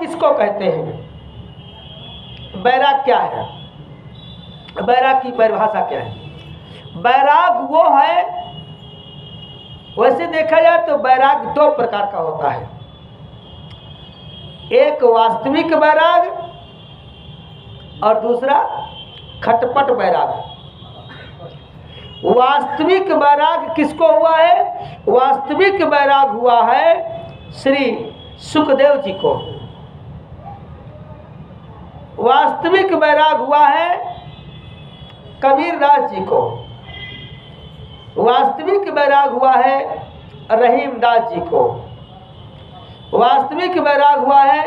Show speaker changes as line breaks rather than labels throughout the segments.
किसको कहते हैं? बैराग क्या है? बैराग की परिभाषा क्या है? बैराग वो है, वैसे देखा जाए तो बैराग दो प्रकार का होता है। एक वास्तविक बैराग और दूसरा खटपट बैराग। वास्तविक बैराग किसको हुआ है? वास्तविक बैराग हुआ है श्री सुखदेव जी को। वास्तविक बैराग हुआ है कबीरदास जी को। वास्तविक बैराग हुआ है रहीमदास जी को। वास्तविक बैराग हुआ है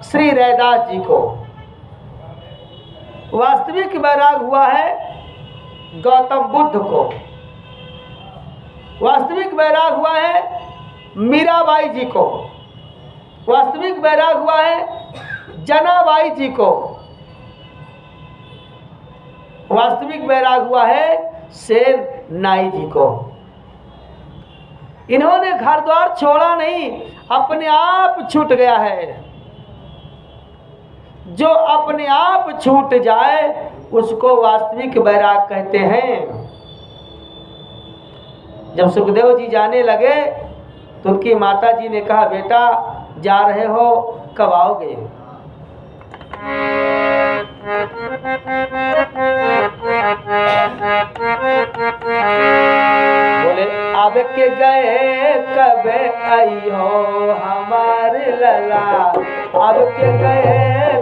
श्री रैदास जी को। वास्तविक बैराग हुआ है गौतम बुद्ध को। वास्तविक बैराग हुआ है मीराबाई जी को। वास्तविक बैराग हुआ है जनाबाई जी को। वास्तविक बैराग हुआ है शेर नाई जी को। इन्होंने घर द्वार छोड़ा नहीं, अपने आप छूट गया है। जो अपने आप छूट जाए उसको वास्तविक बैराग कहते हैं। जब सुखदेव जी जाने लगे तो उनकी माता जी ने कहा, बेटा जा रहे हो, कब आओगे? बोले अब के गए कब आई हो हमारे लला। अब के गए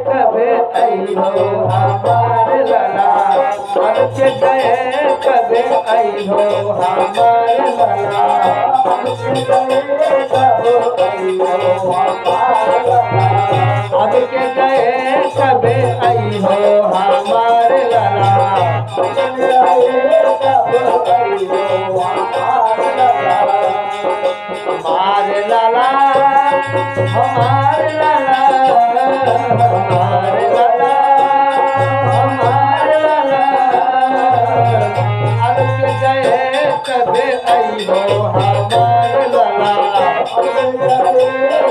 कब आई हो हमारे लला। अब के गए कब आई हो हमारे लला। अब के गए कब आई हो हमारे लला। अब के गए कब आई हो हमारे लला। हमारे लला, हमारे लला, हमारे लला, हमारे लला। अब के गए कब आई हो हमारे लला। अब के गए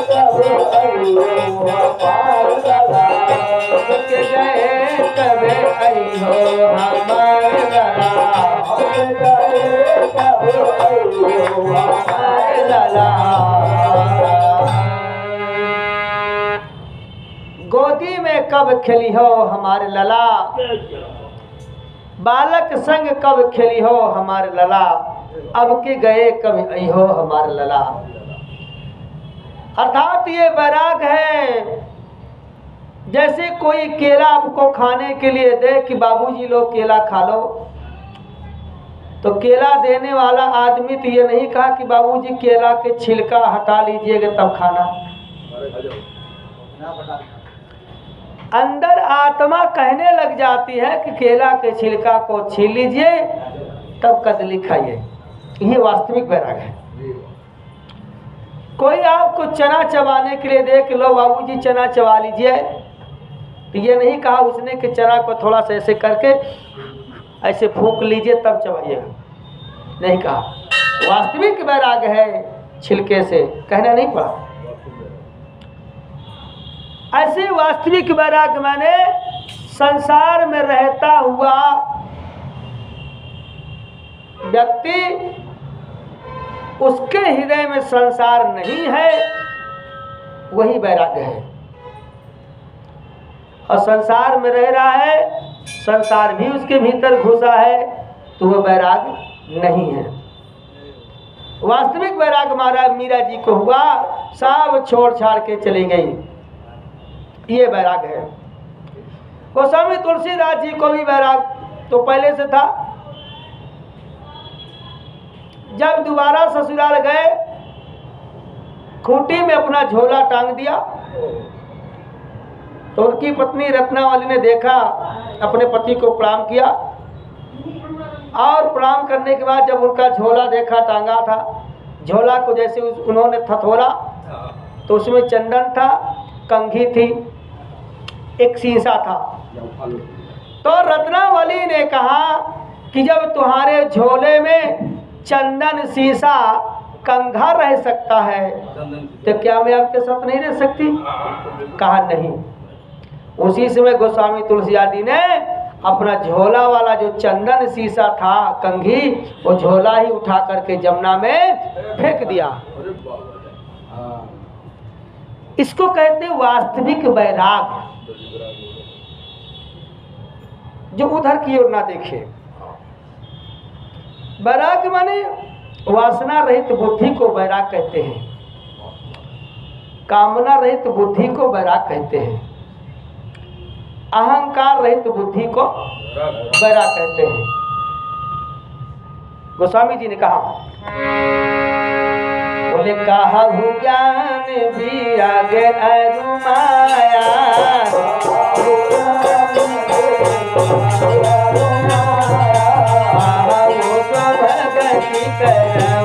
कब आई हो हमारे लला। अब के गए कब आई हो हमारे लला। अब के गए कब आई हो हमारे लला। गोदी में कब खेली हो हमारे लला। बालक संग कब खेली हो हमारे लला। अब के गए कब आई हो हमारे लला। अर्थात ये बैराग है, जैसे कोई केला आपको खाने के लिए दे कि बाबूजी लो केला खा लो, तो केला देने वाला आदमी तो ये नहीं कहा कि बाबूजी केला के छिलका हटा लीजिएगा तब खाना। अंदर आत्मा कहने लग जाती है कि केला के छिलका को छील लीजिए तब कदली खाइए। ये वास्तविक बैराग है। कोई आपको चना चबाने के लिए दे कि लो बाबूजी चना चबा लीजिए, तो ये नहीं कहा उसने कि चना को थोड़ा सा ऐसे करके ऐसे फूंक लीजिए तब चबाइएगा, नहीं कहा। वास्तविक बैराग है छिलके से, कहना नहीं पड़ा। ऐसे वास्तविक बैराग माने संसार में रहता हुआ व्यक्ति, उसके हृदय में संसार नहीं है, वही बैराग है। और संसार में रह रहा है, संसार भी उसके भीतर घुसा है, तो वह बैराग नहीं है। वास्तविक बैराग महाराज मीरा जी को हुआ, सब छोड़ छाड़ के चली गई, ये बैराग है। गोस्वामी तुलसीदास जी को भी बैराग तो पहले से था। जब दोबारा ससुराल गए, खूंटी में अपना झोला टांग दिया, तो उनकी पत्नी रत्नावली ने देखा, अपने पति को प्रणाम किया, और प्रणाम करने के बाद जब उनका झोला देखा टांगा था, झोला को जैसे उन्होंने थथोरा तो उसमें चंदन था, कंघी थी, एक शीशा था। तो रत्नावली ने कहा कि जब तुम्हारे झोले में चंदन शीशा कंघा रह सकता है तो क्या मैं आपके साथ नहीं रह सकती? कहा नहीं। उसी समय गोस्वामी तुलसीदास जी ने अपना झोला वाला जो चंदन शीशा था कंघी, वो झोला ही उठा करके जमुना में फेंक दिया। इसको कहते हैं वास्तविक वैराग, जो उधर की ओर ना देखे। वैराग माने वासना रहित बुद्धि को वैराग कहते हैं, कामना रहित बुद्धि को वैराग कहते हैं, अहंकार रहित बुद्धि को वैराग कहते हैं। गोस्वामी जी ने कहा, बोले कहु ज्ञान भी आगे अरुमाया, भगति कर